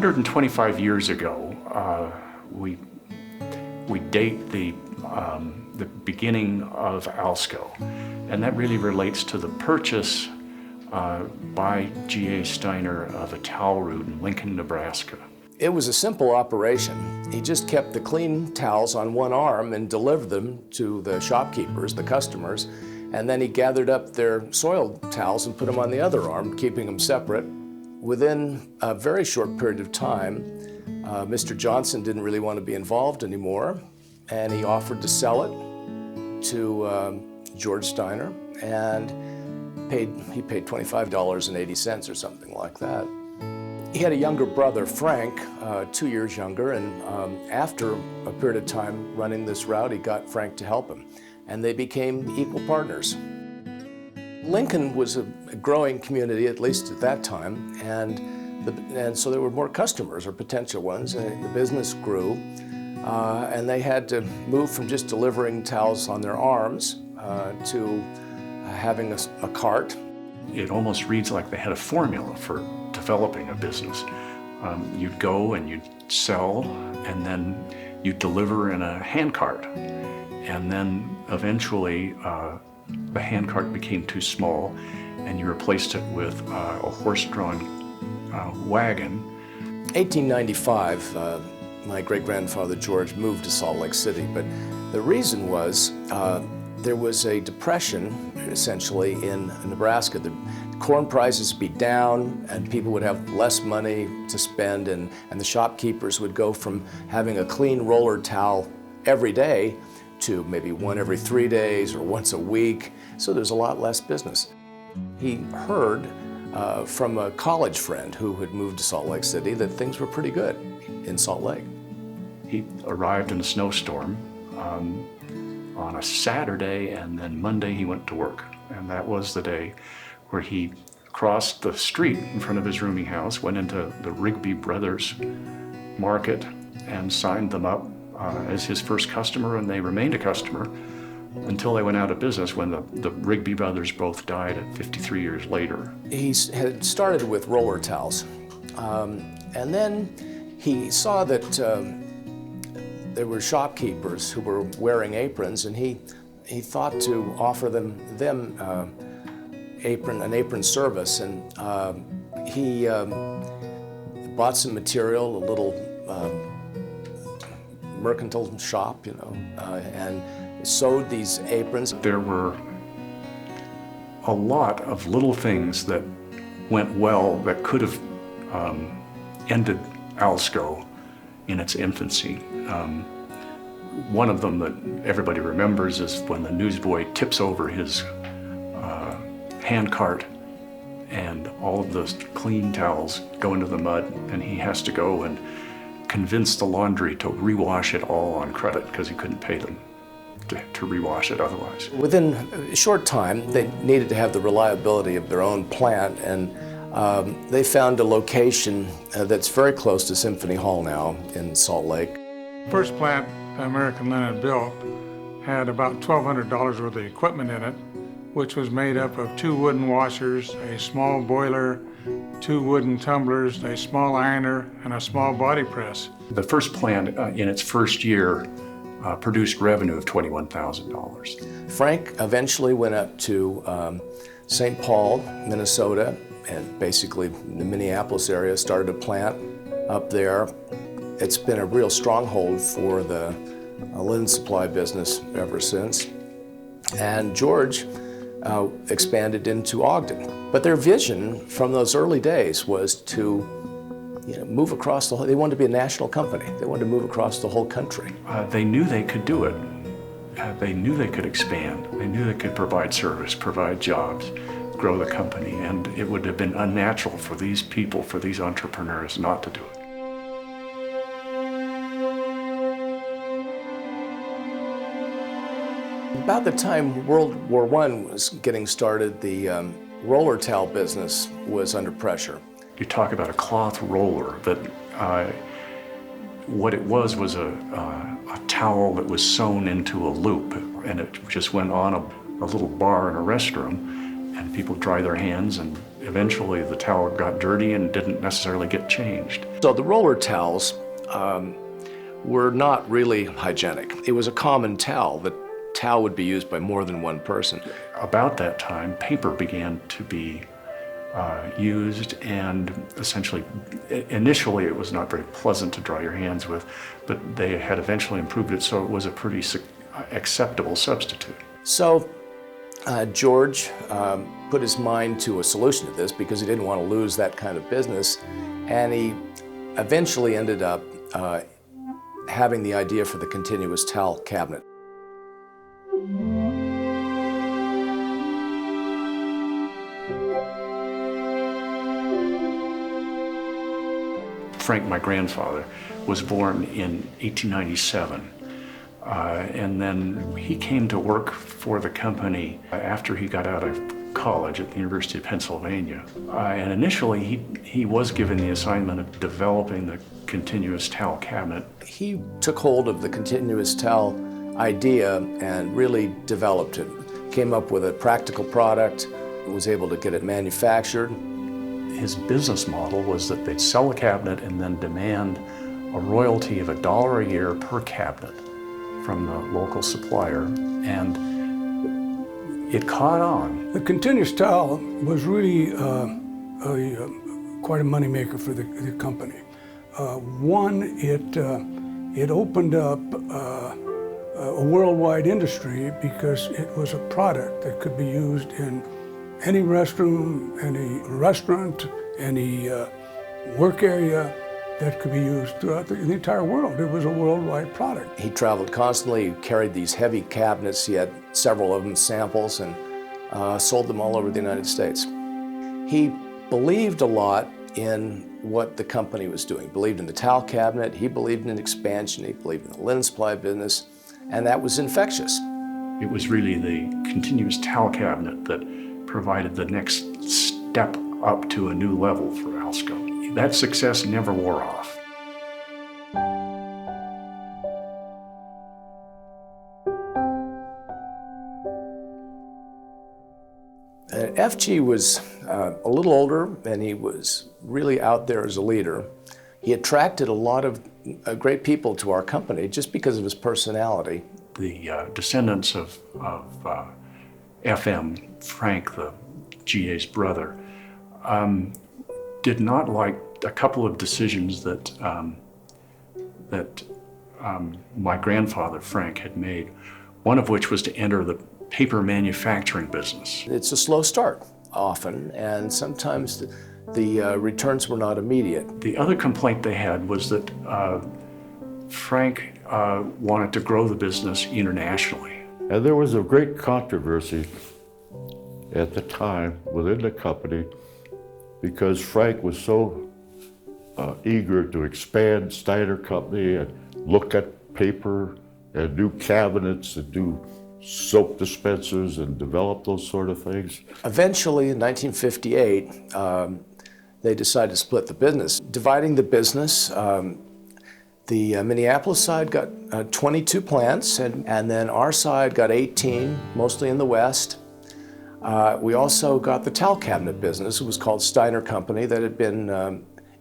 125 years ago, we date the beginning of Alsco, and that really relates to the purchase by G.A. Steiner of a towel route in Lincoln, Nebraska. It was a simple operation. He just kept the clean towels on one arm and delivered them to the shopkeepers, the customers, and then he gathered up their soiled towels and put them on the other arm, keeping them separate. Within a very short period of time, Mr. Johnson didn't really want to be involved anymore, and he offered to sell it to George Steiner, and he paid $25.80 or something like that. He had a younger brother, Frank, 2 years younger, and after a period of time running this route, he got Frank to help him, and they became equal partners. Lincoln was a growing community, at least at that time, and so there were more customers or potential ones, and the business grew, and they had to move from just delivering towels on their arms to having a cart. It almost reads like they had a formula for developing a business. You'd go and you'd sell, and then you'd deliver in a handcart. And then eventually the handcart became too small, and you replaced it with a horse-drawn wagon. 1895, my great-grandfather George moved to Salt Lake City, but the reason was there was a depression, essentially, in Nebraska. The corn prices would be down, and people would have less money to spend, and the shopkeepers would go from having a clean roller towel every day to maybe one every 3 days or once a week, so there's a lot less business. He heard from a college friend who had moved to Salt Lake City that things were pretty good in Salt Lake. He arrived in a snowstorm on a Saturday, and then Monday he went to work. And that was the day where he crossed the street in front of his rooming house, went into the Rigby Brothers market, and signed them up as his first customer, and they remained a customer until they went out of business when the Rigby brothers both died at 53 years later. He had started with roller towels, and then he saw that there were shopkeepers who were wearing aprons, and he thought to offer them an apron service, and he bought some material, a little mercantile shop, and sewed these aprons. There were a lot of little things that went well that could have ended Alsco in its infancy. One of them that everybody remembers is when the newsboy tips over his handcart, and all of those clean towels go into the mud, and he has to go and convince the laundry to rewash it all on credit because he couldn't pay them to rewash it otherwise. Within a short time, they needed to have the reliability of their own plant, and they found a location that's very close to Symphony Hall now in Salt Lake. First plant American Linen built had about $1,200 worth of equipment in it, which was made up of 2 wooden washers, a small boiler, 2 wooden tumblers, a small ironer, and a small body press. The first plant in its first year produced revenue of $21,000. Frank eventually went up to St. Paul, Minnesota, and basically the Minneapolis area, started a plant up there. It's been a real stronghold for the linen supply business ever since. And George expanded into Ogden. But their vision from those early days was to move across the whole, they wanted to be a national company. They wanted to move across the whole country. They knew they could do it. They knew they could expand. They knew they could provide service, provide jobs, grow the company, and it would have been unnatural for these people, for these entrepreneurs, not to do it. About the time World War I was getting started, the roller towel business was under pressure. You talk about a cloth roller that what it was a towel that was sewn into a loop, and it just went on a little bar in a restroom, and people dry their hands, and eventually the towel got dirty and didn't necessarily get changed. So the roller towels were not really hygienic. It was a common towel. The towel would be used by more than one person. About that time, paper began to be used, and essentially, initially it was not very pleasant to dry your hands with, but they had eventually improved it so it was a pretty acceptable substitute. So George put his mind to a solution to this because he didn't want to lose that kind of business, and he eventually ended up having the idea for the continuous towel cabinet. Frank, my grandfather, was born in 1897. And then he came to work for the company after he got out of college at the University of Pennsylvania. And initially, he was given the assignment of developing the continuous towel cabinet. He took hold of the continuous towel idea and really developed it. Came up with a practical product, was able to get it manufactured. His business model was that they'd sell a cabinet and then demand a royalty of $1 a year per cabinet from the local supplier, and it caught on. The continuous towel was really quite a moneymaker for the company. One, it opened up a worldwide industry because it was a product that could be used in any restroom, any restaurant, any work area that could be used throughout the entire world. It was a worldwide product. He traveled constantly, he carried these heavy cabinets. He had several of them, samples, and sold them all over the United States. He believed a lot in what the company was doing. He believed in the towel cabinet, he believed in expansion, he believed in the linen supply business, and that was infectious. It was really the continuous towel cabinet that provided the next step up to a new level for Alsco. That success never wore off. FG was a little older, and he was really out there as a leader. He attracted a lot of great people to our company just because of his personality. The descendants of FM, Frank, the GA's brother, did not like a couple of decisions that my grandfather, Frank, had made, one of which was to enter the paper manufacturing business. It's a slow start often, and sometimes the returns were not immediate. The other complaint they had was that Frank wanted to grow the business internationally. And there was a great controversy at the time within the company because Frank was so eager to expand Steiner Company and look at paper and do cabinets and do soap dispensers and develop those sort of things. Eventually, in 1958, they decided to split the business. Dividing the business, the Minneapolis side got 22 plants, and then our side got 18, mostly in the West. We also got the towel cabinet business. It was called Steiner Company. That had been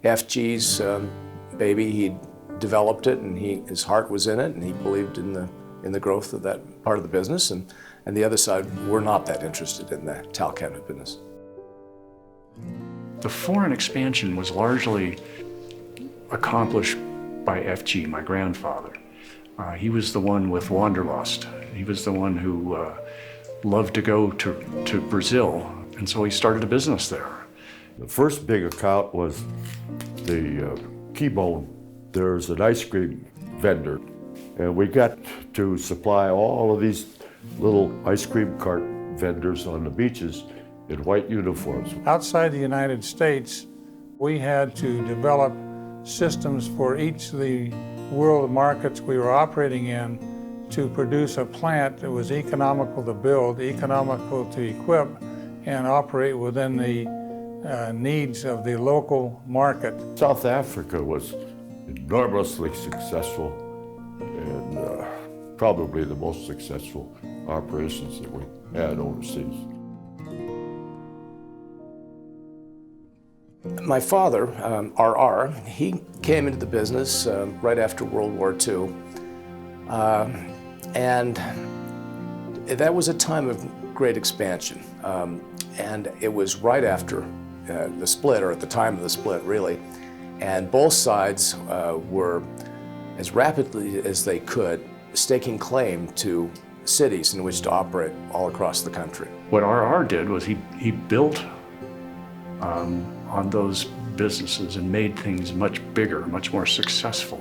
FG's baby. He developed it, and his heart was in it, and he believed in the growth of that part of the business. And the other side were not that interested in the towel cabinet business. The foreign expansion was largely accomplished by FG, my grandfather. He was the one with Wanderlust. He was the one who loved to go to Brazil, and so he started a business there. The first big account was the Keybone. There's an ice cream vendor, and we got to supply all of these little ice cream cart vendors on the beaches in white uniforms. Outside the United States, we had to develop systems for each of the world markets we were operating in to produce a plant that was economical to build, economical to equip, and operate within the needs of the local market. South Africa was enormously successful and probably the most successful operations that we had overseas. My father, R.R., he came into the business right after World War II. And that was a time of great expansion. And it was right after the split, or at the time of the split, really. And both sides were, as rapidly as they could, staking claim to cities in which to operate all across the country. What R.R. did was he built on those businesses and made things much bigger, much more successful,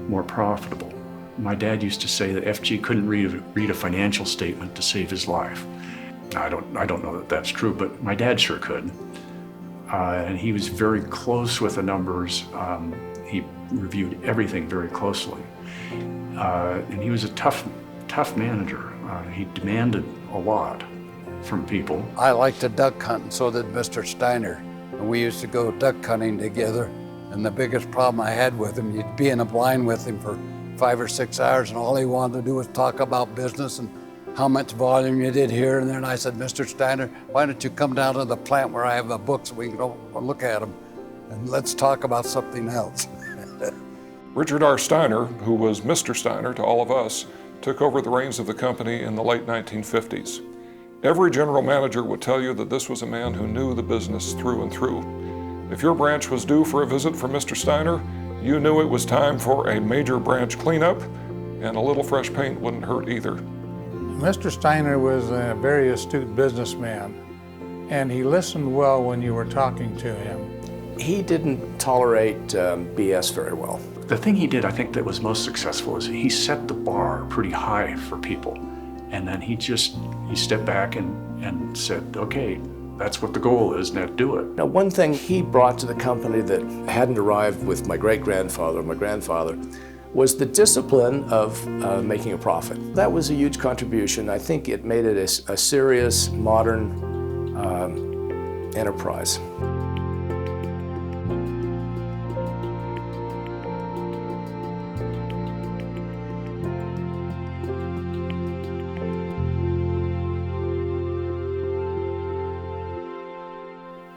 more profitable. My dad used to say that F.G. couldn't read a financial statement to save his life. I don't know that that's true, but my dad sure could. And he was very close with the numbers. He reviewed everything very closely. And he was a tough manager. He demanded a lot from people. I liked to duck hunt, and so did Mr. Steiner. And we used to go duck hunting together. And the biggest problem I had with him, you'd be in a blind with him for 5 or 6 hours, and all he wanted to do was talk about business and how much volume you did here and there. And I said, Mr. Steiner, why don't you come down to the plant where I have the books so we can go look at them, and let's talk about something else. Richard R. Steiner, who was Mr. Steiner to all of us, took over the reins of the company in the late 1950s. Every general manager would tell you that this was a man who knew the business through and through. If your branch was due for a visit from Mr. Steiner, you knew it was time for a major branch cleanup, and a little fresh paint wouldn't hurt either. Mr. Steiner was a very astute businessman, and he listened well when you were talking to him. He didn't tolerate BS very well. The thing he did, I think, that was most successful is he set the bar pretty high for people. And then he stepped back and said, okay, that's what the goal is, now do it. Now, one thing he brought to the company that hadn't arrived with my great-grandfather or my grandfather was the discipline of making a profit. That was a huge contribution. I think it made it a serious, modern enterprise.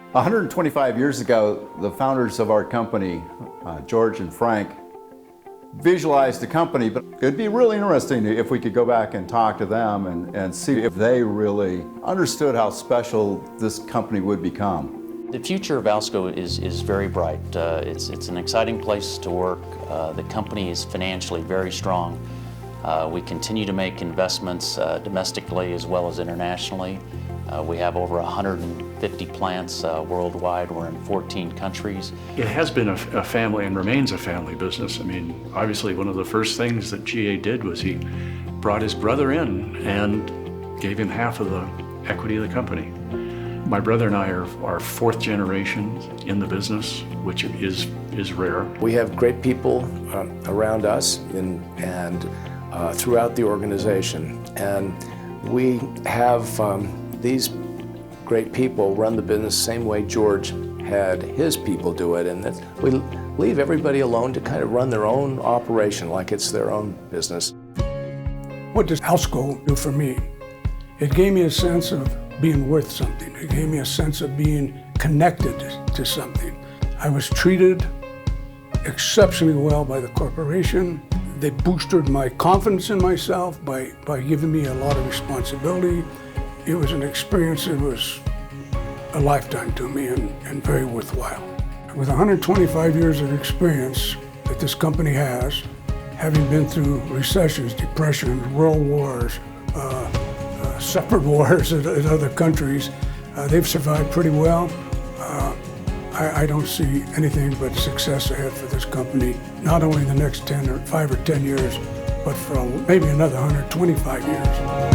A 125 years ago, the founders of our company, George and Frank, visualized the company, but it'd be really interesting if we could go back and talk to them and see if they really understood how special this company would become. The future of Alsco is very bright. It's an exciting place to work. The company is financially very strong. We continue to make investments domestically as well as internationally. We have over 150 plants worldwide. We're in 14 countries. It has been a family and remains a family business. I mean, obviously one of the first things that GA did was he brought his brother in and gave him half of the equity of the company. My brother and I are fourth generation in the business, which is rare. We have great people around us and throughout the organization. And we have these great people run the business the same way George had his people do it, and that we leave everybody alone to kind of run their own operation like it's their own business. What does Alsco do for me? It gave me a sense of being worth something. It gave me a sense of being connected to something. I was treated exceptionally well by the corporation. They boosted my confidence in myself by giving me a lot of responsibility. It was an experience that was a lifetime to me and very worthwhile. With 125 years of experience that this company has, having been through recessions, depressions, world wars, separate wars in other countries, they've survived pretty well. I don't see anything but success ahead for this company, not only in the next 5 or 10 years, but for maybe another 125 years.